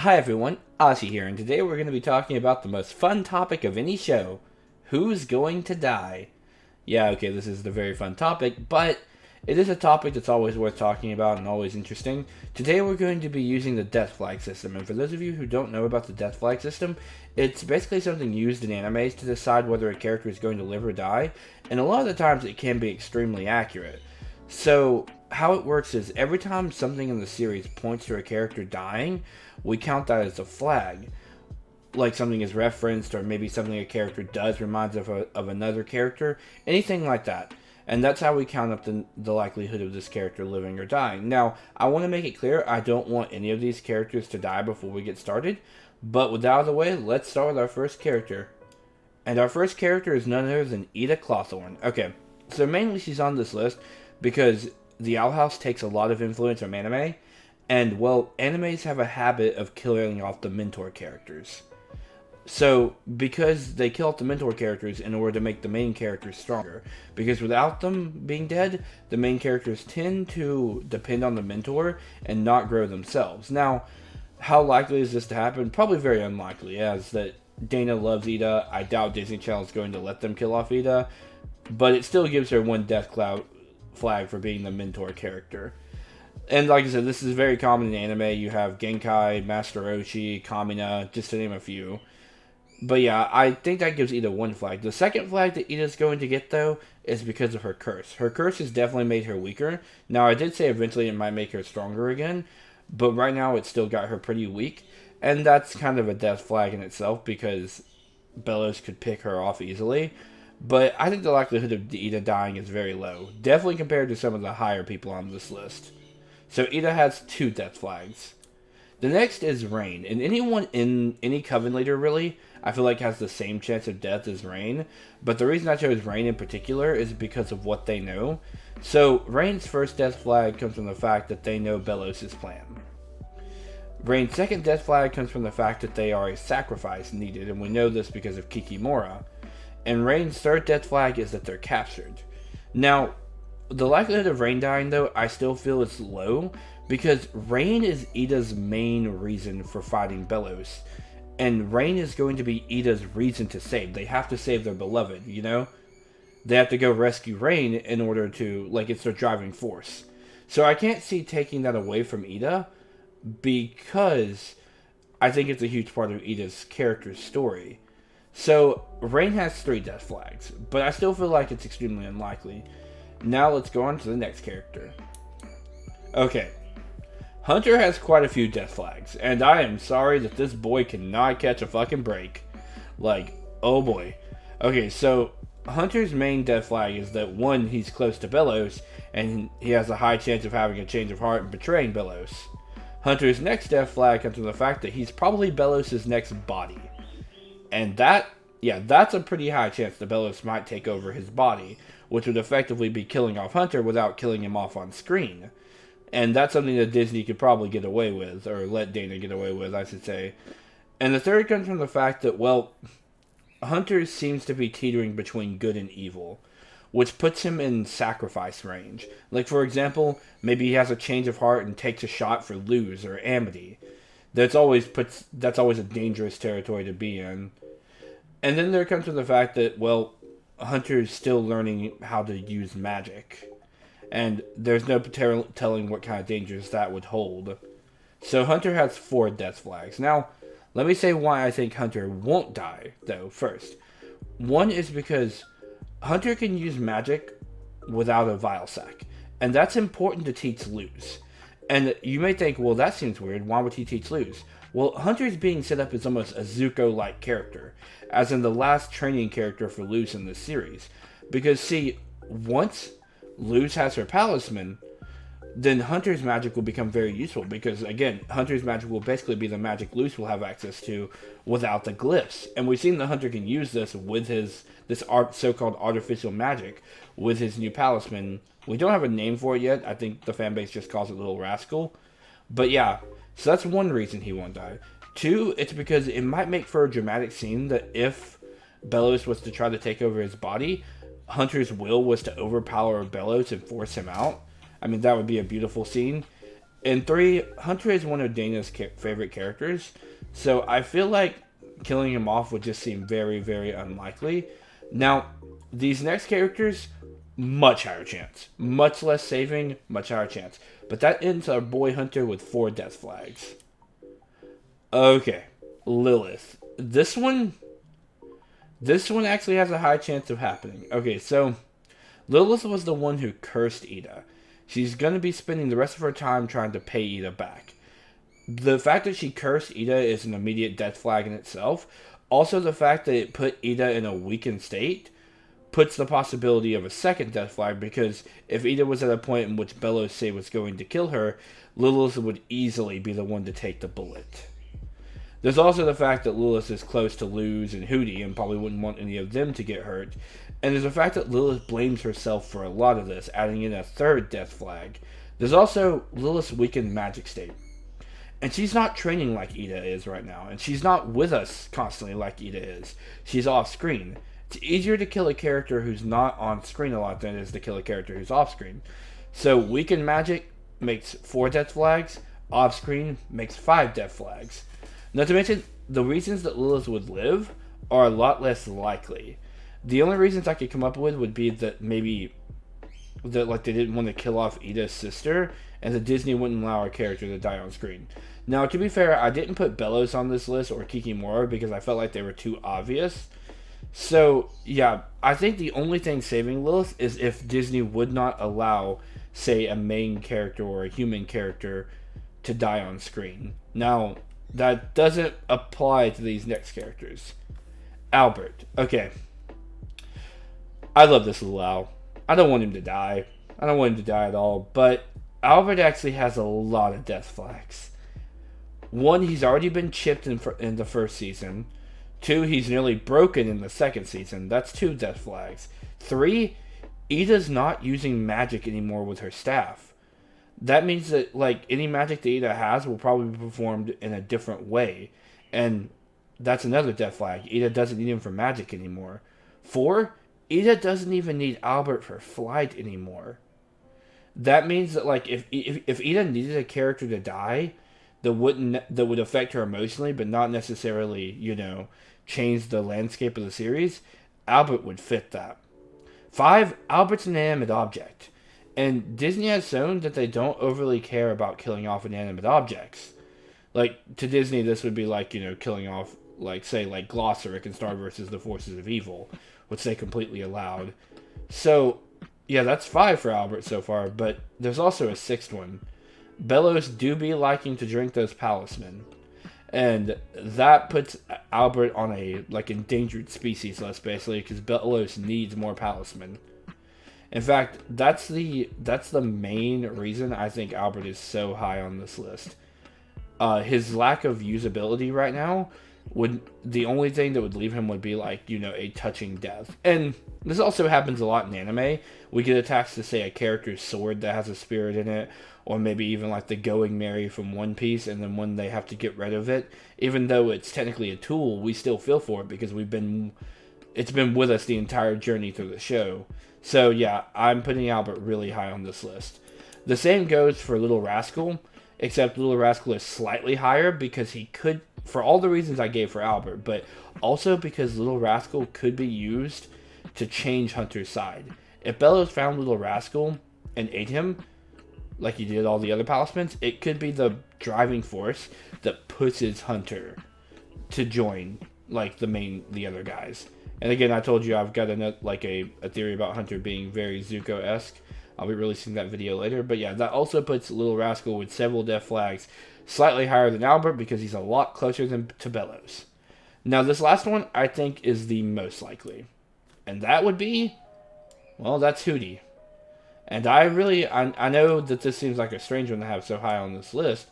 Hi everyone, Ozzy here, and today we're going to be talking about the most fun topic of any show. Who's going to die? Yeah, okay, this is the very fun topic, but it is a topic that's always worth talking about and always interesting. Today we're going to be using the death flag system, and for those of you who don't know about the death flag system, it's basically something used in animes to decide whether a character is going to live or die, and a lot of the times it can be extremely accurate. So, how it works is every time something in the series points to a character dying, we count that as a flag. Like something is referenced, or maybe something a character does reminds of another character, anything like that. And that's how we count up the likelihood of this character living or dying. Now, I want to make it clear, I don't want any of these characters to die before we get started. But with that out of the way, let's start with our first character. And our first character is none other than Ida Clawthorne. Okay, so mainly she's on this list because the Owl House takes a lot of influence from anime, and, well, animes have a habit of killing off the mentor characters. So, because they kill off the mentor characters in order to make the main characters stronger. Because without them being dead, the main characters tend to depend on the mentor and not grow themselves. Now, how likely is this to happen? Probably very unlikely, as that Dana loves Ida. I doubt Disney Channel is going to let them kill off Ida, but it still gives her one death cloud flag for being the mentor character. And like I said, this is very common in anime. You have Genkai, Master Roshi, Kamina, just to name a few. But yeah, I think that gives Ida one flag. The second flag that Ida's going to get, though, is because of her curse. Her curse has definitely made her weaker. Now, I did say eventually it might make her stronger again, but right now it's still got her pretty weak. And that's kind of a death flag in itself, because Bellows could pick her off easily. But I think the likelihood of Ida dying is very low, definitely compared to some of the higher people on this list. So Ida has 2 death flags. The next is Rain, and anyone in any Coven leader, really, I feel like has the same chance of death as Rain, but the reason I chose Rain in particular is because of what they know. So Rain's first death flag comes from the fact that they know Bellows' plan. Rain's second death flag comes from the fact that they are a sacrifice needed, and we know this because of Kikimora. And Rain's third death flag is that they're captured. Now, the likelihood of Rain dying, though, I still feel is low, because Rain is Ida's main reason for fighting Bellows. And Rain is going to be Ida's reason to save. They have to save their beloved, you know? They have to go rescue Rain in order to, like, it's their driving force. So I can't see taking that away from Ida, because I think it's a huge part of Ida's character's story. So, Rain has 3 death flags, but I still feel like it's extremely unlikely. Now let's go on to the next character. Okay, Hunter has quite a few death flags, and I am sorry that this boy cannot catch a fucking break. Like, oh boy. Okay, so Hunter's main death flag is that, 1, he's close to Bellows, and he has a high chance of having a change of heart and betraying Bellows. Hunter's next death flag comes from the fact that he's probably Bellows' next body. And that's a pretty high chance that Bellows might take over his body, which would effectively be killing off Hunter without killing him off on screen. And that's something that Disney could probably get away with, or let Dana get away with, I should say. And the third comes from the fact that, well, Hunter seems to be teetering between good and evil, which puts him in sacrifice range. Like, for example, maybe he has a change of heart and takes a shot for Luz or Amity. That's always a dangerous territory to be in. And then there comes to the fact that, well, Hunter's still learning how to use magic. And there's no telling what kind of dangers that would hold. So Hunter has 4 death flags. Now, let me say why I think Hunter won't die, though, first. One is because Hunter can use magic without a vial sac. And that's important to teach Luz. And you may think, well, that seems weird. Why would he teach Luz? Well, Hunter's being set up as almost a Zuko-like character, as in the last training character for Luz in this series. Because, see, once Luz has her talisman, then Hunter's magic will become very useful. Because, again, Hunter's magic will basically be the magic Luz will have access to without the glyphs. And we've seen that Hunter can use this with this so-called artificial magic with his new talisman. We don't have a name for it yet. I think the fanbase just calls it Little Rascal. But yeah, so that's one reason he won't die. 2, it's because it might make for a dramatic scene that if Bellows was to try to take over his body, Hunter's will was to overpower Bellows and force him out. I mean, that would be a beautiful scene. And 3, Hunter is one of Dana's favorite characters, so I feel like killing him off would just seem very, very unlikely. Now, these next characters, much higher chance. Much less saving, much higher chance. But that ends our boy Hunter with 4 death flags. Okay, Lilith. This one actually has a high chance of happening. Okay, so Lilith was the one who cursed Ida. She's going to be spending the rest of her time trying to pay Ida back. The fact that she cursed Ida is an immediate death flag in itself. Also, the fact that it put Ida in a weakened state puts the possibility of a second death flag, because if Ida was at a point in which Bellows say was going to kill her, Lilith would easily be the one to take the bullet. There's also the fact that Lilith is close to Luz and Hootie and probably wouldn't want any of them to get hurt. And there's the fact that Lilith blames herself for a lot of this, adding in a third death flag. There's also Lilith's weakened magic state. And she's not training like Ida is right now. And she's not with us constantly like Ida is. She's off screen. It's easier to kill a character who's not on screen a lot than it is to kill a character who's off screen. So weakened magic makes 4 death flags. Off screen makes 5 death flags. Not to mention, the reasons that Lilith would live are a lot less likely. The only reasons I could come up with would be that maybe that like they didn't want to kill off Ida's sister, and that Disney wouldn't allow our character to die on screen. Now, to be fair, I didn't put Bellows on this list or Kikimora because I felt like they were too obvious. So, yeah, I think the only thing saving Lilith is if Disney would not allow, say, a main character or a human character to die on screen. Now, that doesn't apply to these next characters. Albert. Okay. I love this little Al. I don't want him to die. I don't want him to die at all. But Albert actually has a lot of death flags. 1, he's already been chipped in the first season. 2, he's nearly broken in the second season. That's 2 death flags. 3, Ida's not using magic anymore with her staff. That means that like any magic that Ida has will probably be performed in a different way. And that's another death flag. Ida doesn't need him for magic anymore. 4, Ida doesn't even need Albert for flight anymore. That means that like if Ida needed a character to die that would affect her emotionally, but not necessarily, change the landscape of the series, Albert would fit that. 5, Albert's an inanimate object. And Disney has shown that they don't overly care about killing off inanimate objects. Like, to Disney, this would be like, killing off, like, say, like Glossaric in Star vs. the Forces of Evil, which they completely allowed. So, yeah, that's 5 for Albert so far, but there's also a 6th one. Bellows do be liking to drink those palisman. And that puts Albert on a, like, endangered species list, basically, because Bellows needs more palisman. In fact, that's the main reason I think Albert is so high on this list. His lack of usability right now the only thing that would leave him would be like, a touching death. And this also happens a lot in anime. We get attached to, say, a character's sword that has a spirit in it, or maybe even like the Going Merry from One Piece, and then when they have to get rid of it, even though it's technically a tool, we still feel for it because it's been with us the entire journey through the show. So yeah, I'm putting Albert really high on this list. The same goes for Little Rascal, except Little Rascal is slightly higher because he could, for all the reasons I gave for Albert, but also because Little Rascal could be used to change Hunter's side. If Bellows found Little Rascal and ate him, like he did all the other palismans, it could be the driving force that pushes Hunter to join, like, the other guys. And again, I told you I've got a theory about Hunter being very Zuko-esque. I'll be releasing that video later. But yeah, that also puts Little Rascal with several death flags slightly higher than Albert because he's a lot closer to Bellows. Now, this last one I think is the most likely. And that would be, well, that's Hootie. And I know that this seems like a strange one to have so high on this list,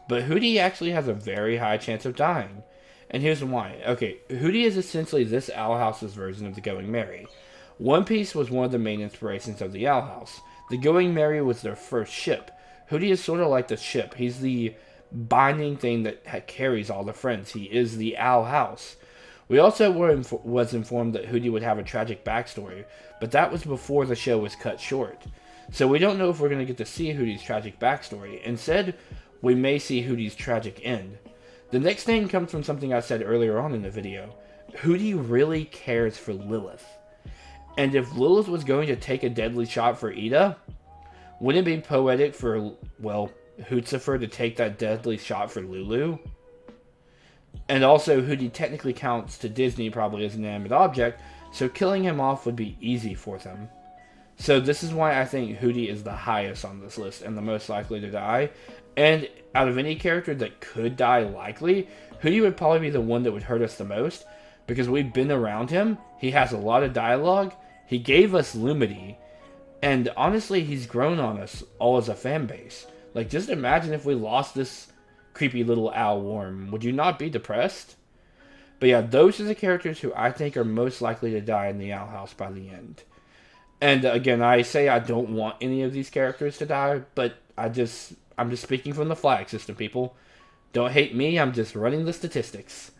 but Hootie actually has a very high chance of dying. And here's why. Okay, Hootie is essentially this Owl House's version of the Going Merry. One Piece was one of the main inspirations of the Owl House. The Going Merry was their first ship. Hootie is sort of like the ship. He's the binding thing that carries all the friends. He is the Owl House. We also was informed that Hootie would have a tragic backstory, but that was before the show was cut short. So we don't know if we're going to get to see Hootie's tragic backstory. Instead, we may see Hootie's tragic end. The next thing comes from something I said earlier on in the video. Hootie really cares for Lilith. And if Lilith was going to take a deadly shot for Ida, wouldn't it be poetic for, well, Hootzifer to take that deadly shot for Lulu? And also, Hootie technically counts to Disney probably as an inanimate object, so killing him off would be easy for them. So this is why I think Hootie is the highest on this list and the most likely to die. And out of any character that could die likely, Hootie would probably be the one that would hurt us the most, because we've been around him, he has a lot of dialogue, he gave us Lumity, and honestly, he's grown on us all as a fan base. Like, just imagine if we lost this creepy little owl worm. Would you not be depressed? But yeah, those are the characters who I think are most likely to die in the Owl House by the end. And again, I say I don't want any of these characters to die, but I'm just speaking from the flag system, people. Don't hate me, I'm just running the statistics.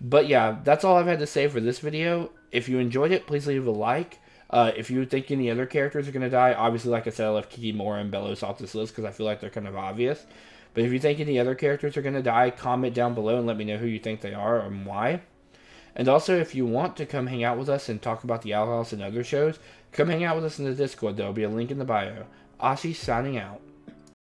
But yeah, that's all I've had to say for this video. If you enjoyed it, please leave a like. If you think any other characters are going to die, obviously, like I said, I left Kiki, Mora, and Bellos off this list because I feel like they're kind of obvious. But if you think any other characters are going to die, comment down below and let me know who you think they are and why. And also, if you want to come hang out with us and talk about the Owl House and other shows, come hang out with us in the Discord. There will be a link in the bio. Ashi signing out.